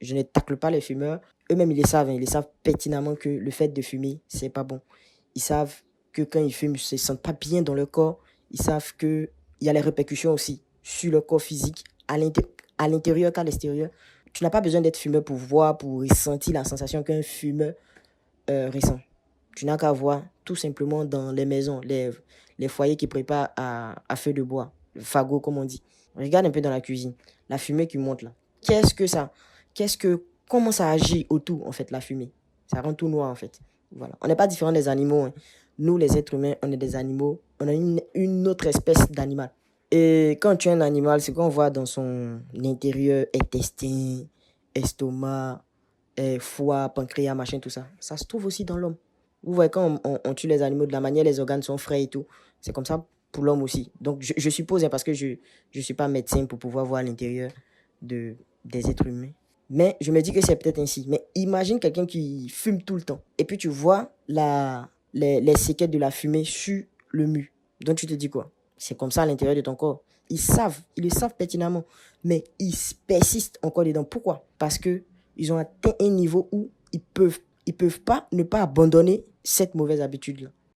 je ne tacle pas les fumeurs. Eux-mêmes, ils le savent, hein, ils le savent pertinemment que le fait de fumer, c'est pas bon. Ils savent que quand ils fument, ils se sentent pas bien dans leur corps. Ils savent qu'il y a les répercussions aussi sur le corps physique, à l'intérieur qu'à l'extérieur. Tu n'as pas besoin d'être fumeur pour voir, pour ressentir la sensation qu'un fumeur ressent. Tu n'as qu'à voir tout simplement dans les maisons, les foyers qui préparent à feu de bois, le fagot comme on dit. Regarde un peu dans la cuisine, la fumée qui monte là. Comment ça agit autour en fait la fumée? Ça rend tout noir en fait. Voilà. On n'est pas différent des animaux, hein. Nous les êtres humains, on est des animaux, on a une autre espèce d'animal. Et quand tu es un animal, ce qu'on voit dans son intérieur, intestin, estomac, foie, pancréas, machin, tout ça, ça se trouve aussi dans l'homme. Vous voyez, quand on tue les animaux de la manière, les organes sont frais et tout, c'est comme ça pour l'homme aussi. Donc, je suppose, hein, parce que je ne suis pas médecin pour pouvoir voir l'intérieur des êtres humains. Mais je me dis que c'est peut-être ainsi. Mais imagine quelqu'un qui fume tout le temps. Et puis tu vois les séquelles de la fumée sur le mur. Donc tu te dis quoi? C'est comme ça à l'intérieur de ton corps. Ils le savent pertinemment. Mais ils persistent encore dedans. Pourquoi? Parce qu'ils ont atteint un niveau où ils peuvent pas ne pas abandonner cette mauvaise habitude-là.